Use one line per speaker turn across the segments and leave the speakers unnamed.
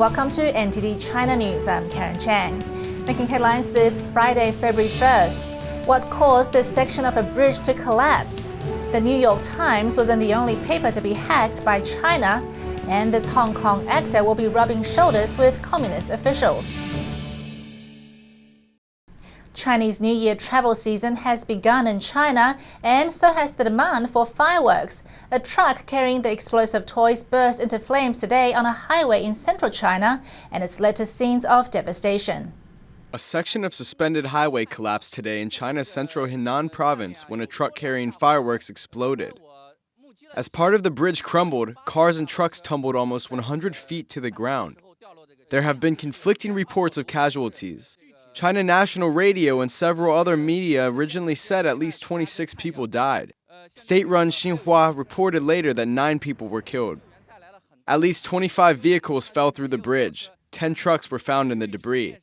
welcome to NTD China News. I'm Karen Chang. Making headlines this Friday, February 1st. What caused this section of a bridge to collapse? The New York Times wasn't the only paper to be hacked by China, and this Hong Kong actor will be rubbing shoulders with communist officials. Chinese New Year travel season has begun in China, and so has the demand for fireworks. A truck carrying the explosive toys burst into flames today on a highway in central China, and it's led to scenes of devastation.
A section of suspended highway collapsed today in China's central Henan province when a truck carrying fireworks exploded. As part of the bridge crumbled, cars and trucks tumbled almost 100 feet to the ground. There have been conflicting reports of casualties. China National Radio and several other media originally said at least 26 people died. State-run Xinhua reported later that 9 people were killed. At least 25 vehicles fell through the bridge. 10 trucks were found in the debris.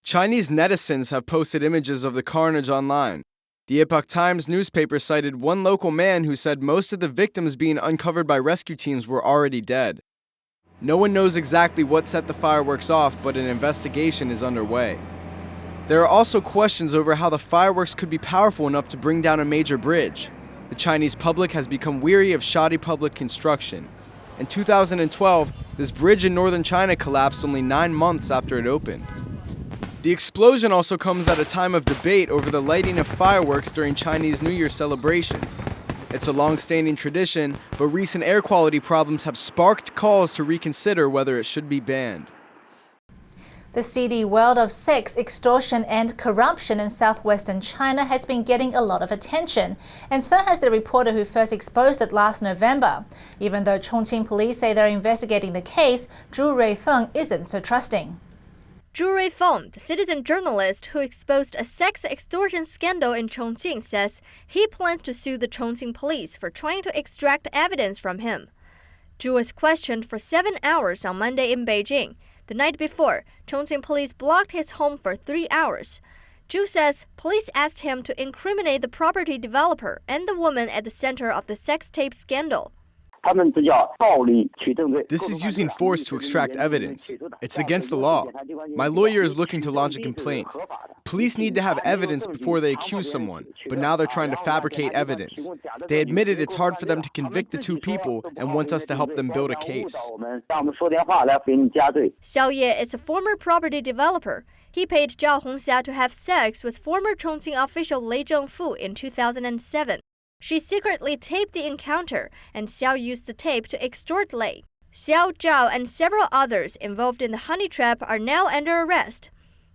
Chinese netizens have posted images of the carnage online. The Epoch Times newspaper cited one local man who said most of the victims being uncovered by rescue teams were already dead. No one knows exactly what set the fireworks off, but an investigation is underway. There are also questions over how the fireworks could be powerful enough to bring down a major bridge. The Chinese public has become weary of shoddy public construction. In 2012, this bridge in northern China collapsed only 9 months after it opened. The explosion also comes at a time of debate over the lighting of fireworks during Chinese New Year celebrations. It's a long-standing tradition, but recent air quality problems have sparked calls to reconsider whether it should be banned.
The seedy world of sex, extortion and corruption in southwestern China has been getting a lot of attention, and so has the reporter who first exposed it last November. Even though Chongqing police say they're investigating the case, Zhu Ruifeng isn't so trusting.
Zhu Ruifeng, the citizen journalist who exposed a sex extortion scandal in Chongqing, says he plans to sue the Chongqing police for trying to extract evidence from him. Zhu was questioned for 7 hours on Monday in Beijing. The night before, Chongqing police blocked his home for 3 hours. Zhu says police asked him to incriminate the property developer and the woman at the center of the sex tape scandal.
This is using force to extract evidence. It's against the law. My lawyer is looking to lodge a complaint. Police need to have evidence before they accuse someone, but now they're trying to fabricate evidence. They admitted it's hard for them to convict the 2 people and want us to help them build a case.
Xiao Ye is a former property developer. He paid Zhao Hongxia to have sex with former Chongqing official Lei Zhengfu in 2007. She secretly taped the encounter, and Xiao used the tape to extort Lei. Xiao, Zhao, and several others involved in the honey trap are now under arrest.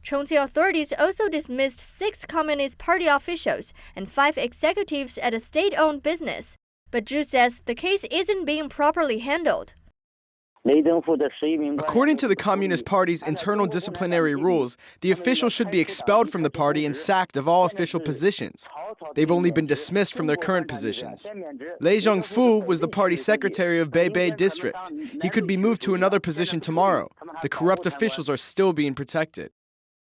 Chongqing authorities also dismissed 6 Communist Party officials and 5 executives at a state-owned business. But Zhu says the case isn't being properly handled.
According to the Communist Party's internal disciplinary rules, the officials should be expelled from the party and sacked of all official positions. They've only been dismissed from their current positions. Lei Zhengfu was the party secretary of Beibei district. He could be moved to another position tomorrow. The corrupt officials are still being protected.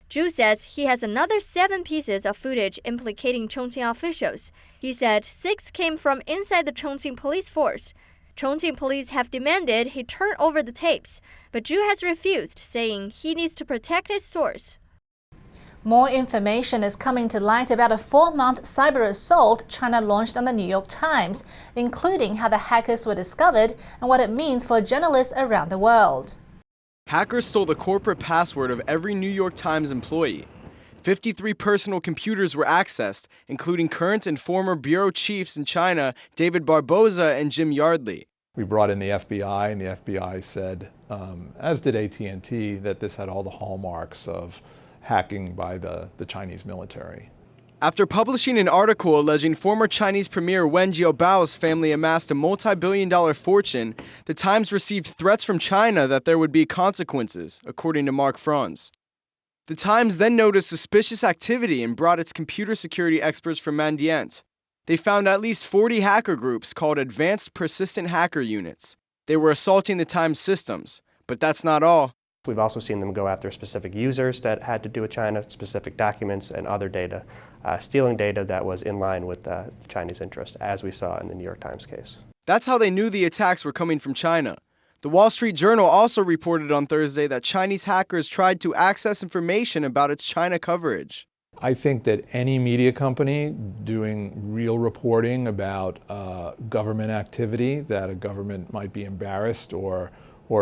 Zhu says he has another 7 pieces of footage implicating Chongqing officials. He said 6 came from inside the Chongqing police force. Chongqing police have demanded he turn over the tapes, but Zhu has refused, saying he needs to protect his source.
More information is coming to light about a 4-month cyber assault China launched on the New York Times, including how the hackers were discovered and what it means for journalists around the world.
Hackers stole the corporate password of every New York Times employee. 53 personal computers were accessed, including current and former bureau chiefs in China, David Barboza and Jim Yardley.
We brought in the FBI, and the FBI said, as did AT&T, that this had all the hallmarks of hacking by the Chinese military.
After publishing an article alleging former Chinese Premier Wen Jiaobao's family amassed a multi-billion-dollar fortune, the Times received threats from China that there would be consequences, according to Mark Franz. The Times then noticed suspicious activity and brought its computer security experts from Mandiant. They found at least 40 hacker groups called Advanced Persistent Hacker Units. They were assaulting the Times systems, but that's not all.
We've also seen them go after specific users that had to do with China, specific documents and other data, stealing data that was in line with the Chinese interests, as we saw in the New York Times case.
That's how they knew the attacks were coming from China. The Wall Street Journal also reported on Thursday that Chinese hackers tried to access information about its China coverage.
I think that any media company doing real reporting about government activity that a government might be embarrassed or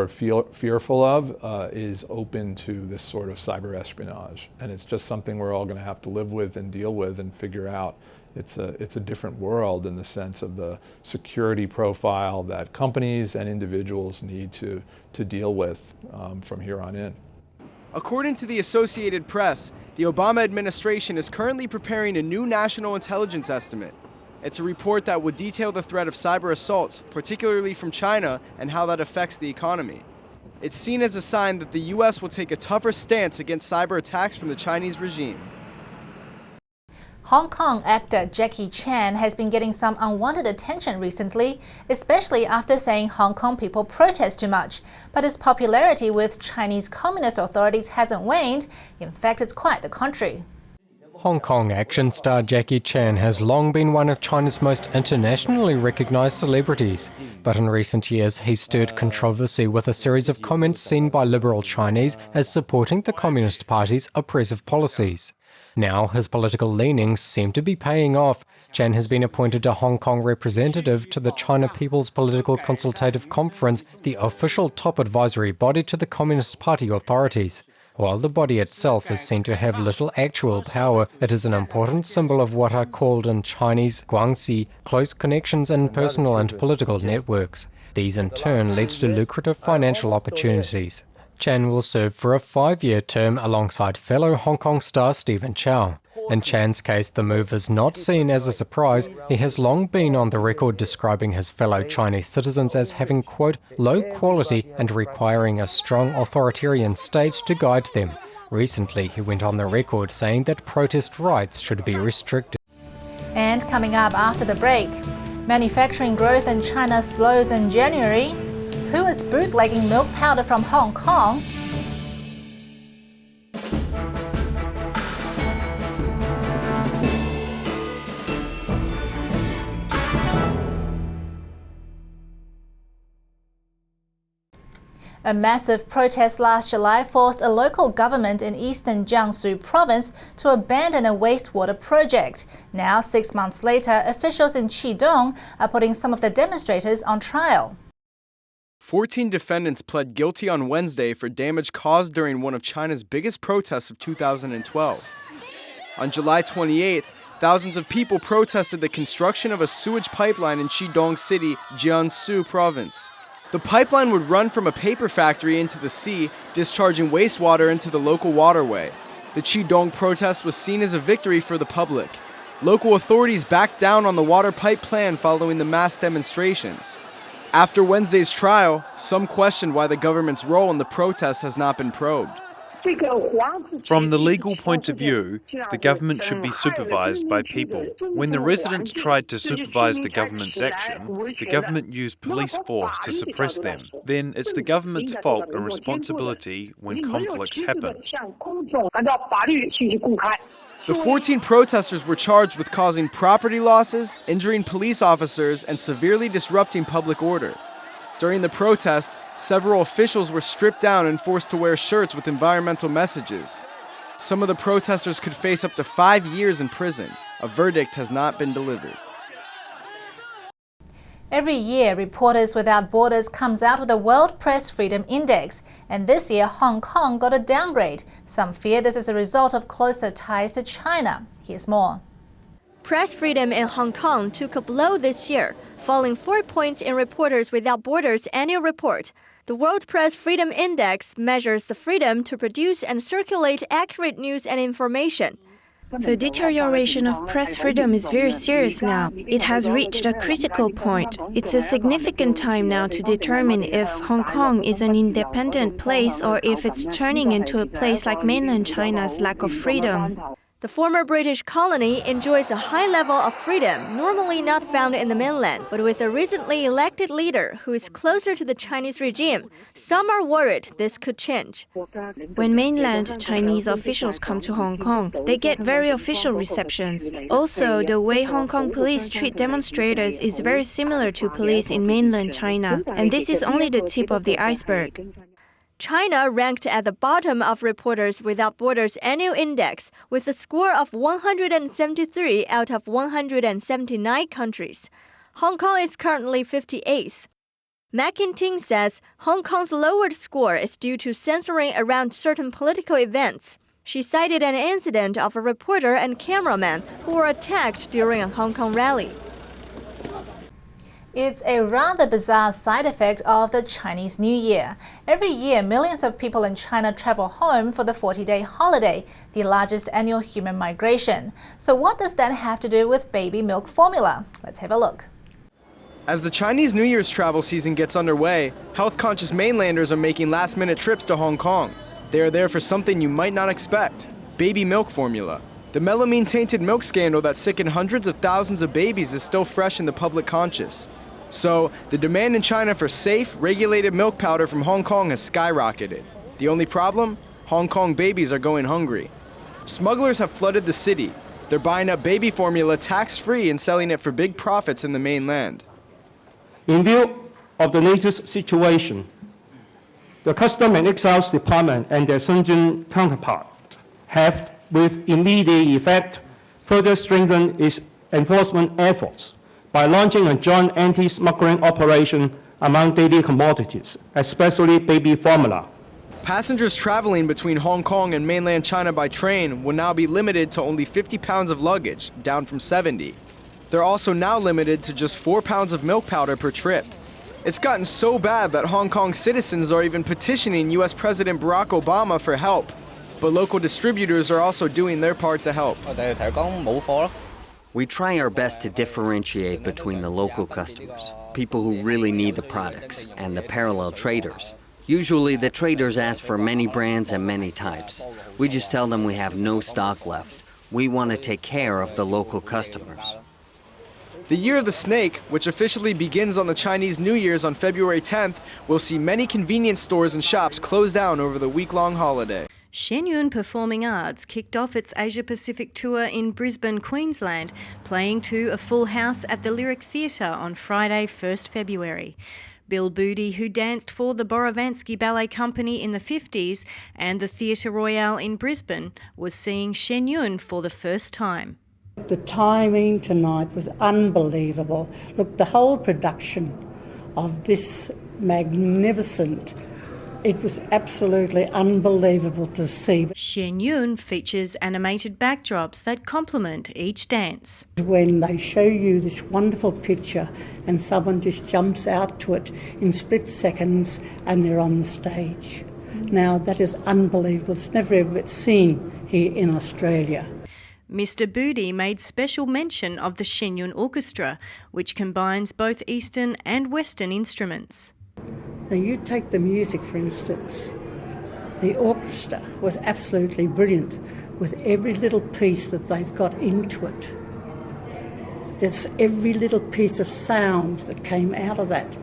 fearful of is open to this sort of cyber espionage. And it's just something we're all going to have to live with and deal with and figure out. It's a different world in the sense of the security profile that companies and individuals need to deal with from here on in.
According to the Associated Press, the Obama administration is currently preparing a new national intelligence estimate. It's a report that would detail the threat of cyber assaults, particularly from China, and how that affects the economy. It's seen as a sign that the U.S. will take a tougher stance against cyber attacks from the Chinese regime.
Hong Kong actor Jackie Chan has been getting some unwanted attention recently, especially after saying Hong Kong people protest too much. But his popularity with Chinese communist authorities hasn't waned. In fact, it's quite the contrary.
Hong Kong action star Jackie Chan has long been one of China's most internationally recognized celebrities. But in recent years, he stirred controversy with a series of comments seen by liberal Chinese as supporting the Communist Party's oppressive policies. Now, his political leanings seem to be paying off. Chan has been appointed a Hong Kong representative to the China People's Political Consultative Conference, the official top advisory body to the Communist Party authorities. While the body itself is seen to have little actual power, it is an important symbol of what are called in Chinese guangxi, close connections in personal and political networks. These in turn lead to lucrative financial opportunities. Chan will serve for a 5-year term alongside fellow Hong Kong star Stephen Chow. In Chan's case, the move is not seen as a surprise. He has long been on the record describing his fellow Chinese citizens as having, quote, low quality and requiring a strong authoritarian state to guide them. Recently, he went on the record saying that protest rights should be restricted.
And coming up after the break, manufacturing growth in China slows in January. Who is bootlegging milk powder from Hong Kong? A massive protest last July forced a local government in eastern Jiangsu province to abandon a wastewater project. Now, 6 months later, officials in Qidong are putting some of the demonstrators on trial.
14 defendants pled guilty on Wednesday for damage caused during one of China's biggest protests of 2012. On July 28th, thousands of people protested the construction of a sewage pipeline in Qidong City, Jiangsu province. The pipeline would run from a paper factory into the sea, discharging wastewater into the local waterway. The Qidong protest was seen as a victory for the public. Local authorities backed down on the water pipe plan following the mass demonstrations. After Wednesday's trial, some questioned why the government's role in the protests has not been probed.
From the legal point of view, the government should be supervised by people. When the residents tried to supervise the government's action, the government used police force to suppress them. Then it's the government's fault and responsibility when conflicts happen.
The 14 protesters were charged with causing property losses, injuring police officers, and severely disrupting public order. During the protest, several officials were stripped down and forced to wear shirts with environmental messages. Some of the protesters could face up to 5 years in prison. A verdict has not been delivered.
Every year, Reporters Without Borders comes out with a World Press Freedom Index, and this year Hong Kong got a downgrade. Some fear this is a result of closer ties to China. Here's more.
Press freedom in Hong Kong took a blow this year, falling 4 points in Reporters Without Borders' annual report. The World Press Freedom Index measures the freedom to produce and circulate accurate news and information.
The deterioration of press freedom is very serious now. It has reached a critical point. It's a significant time now to determine if Hong Kong is an independent place or if it's turning into a place like mainland China's lack of freedom.
The former British colony enjoys a high level of freedom normally not found in the mainland, but with a recently elected leader who is closer to the Chinese regime, some are worried this could change.
When mainland Chinese officials come to Hong Kong, they get very official receptions. Also, the way Hong Kong police treat demonstrators is very similar to police in mainland China, and this is only the tip of the iceberg.
China ranked at the bottom of Reporters Without Borders annual index with a score of 173 out of 179 countries. Hong Kong is currently 58th. McIntyre says Hong Kong's lowered score is due to censoring around certain political events. She cited an incident of a reporter and cameraman who were attacked during a Hong Kong rally.
It's a rather bizarre side effect of the Chinese New Year. Every year, millions of people in China travel home for the 40-day holiday, the largest annual human migration. So what does that have to do with baby milk formula? Let's have a look.
As the Chinese New Year's travel season gets underway, health-conscious mainlanders are making last-minute trips to Hong Kong. They are there for something you might not expect: baby milk formula. The melamine-tainted milk scandal that sickened hundreds of thousands of babies is still fresh in the public conscious. So, the demand in China for safe, regulated milk powder from Hong Kong has skyrocketed. The only problem? Hong Kong babies are going hungry. Smugglers have flooded the city. They're buying up baby formula tax-free and selling it for big profits in the mainland.
In view of the latest situation, the Customs and Excise Department and their Shenzhen counterpart have, with immediate effect, further strengthened its enforcement efforts by launching a joint anti-smuggling operation among daily commodities, especially baby formula.
Passengers traveling between Hong Kong and mainland China by train will now be limited to only 50 pounds of luggage, down from 70. They're also now limited to just 4 pounds of milk powder per trip. It's gotten so bad that Hong Kong citizens are even petitioning US President Barack Obama for help. But local distributors are also doing their part to help.
We try our best to differentiate between the local customers, people who really need the products, and the parallel traders. Usually the traders ask for many brands and many types. We just tell them we have no stock left. We want to take care of the local customers.
The Year of the Snake, which officially begins on the Chinese New Year's on February 10th, will see many convenience stores and shops close down over the week-long holiday.
Shenyun Performing Arts kicked off its Asia-Pacific tour in Brisbane, Queensland, playing to a full house at the Lyric Theatre on Friday, 1st February. Bill Booty, who danced for the Borovansky Ballet Company in the 50s and the Theatre Royale in Brisbane, was seeing Shenyun for the first time.
The timing tonight was unbelievable. Look, the whole production of this magnificent, it was absolutely unbelievable to see.
Shenyun features animated backdrops that complement each dance.
When they show you this wonderful picture and someone just jumps out to it in split seconds and they're on the stage. Now that is unbelievable. It's never ever been seen here in Australia.
Mr. Booty made special mention of the Shenyun Orchestra, which combines both Eastern and Western instruments.
Now you take the music, for instance. The orchestra was absolutely brilliant with every little piece that they've got into it. There's every little piece of sound that came out of that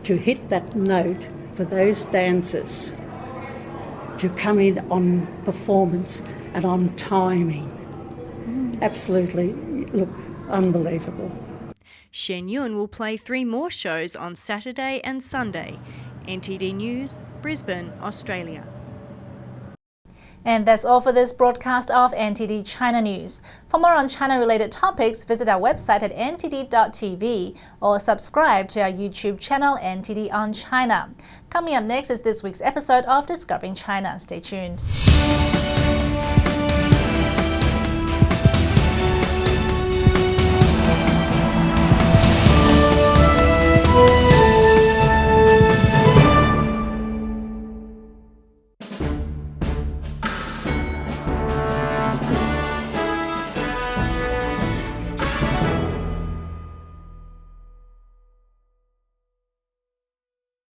to hit that note for those dancers to come in on performance and on timing. Absolutely, look, unbelievable.
Shenyun will play 3 more shows on Saturday and Sunday. NTD News, Brisbane, Australia.
And that's all for this broadcast of NTD China News. For more on China-related topics, visit our website at ntd.tv or subscribe to our YouTube channel, NTD on China. Coming up next is this week's episode of Discovering China. Stay tuned.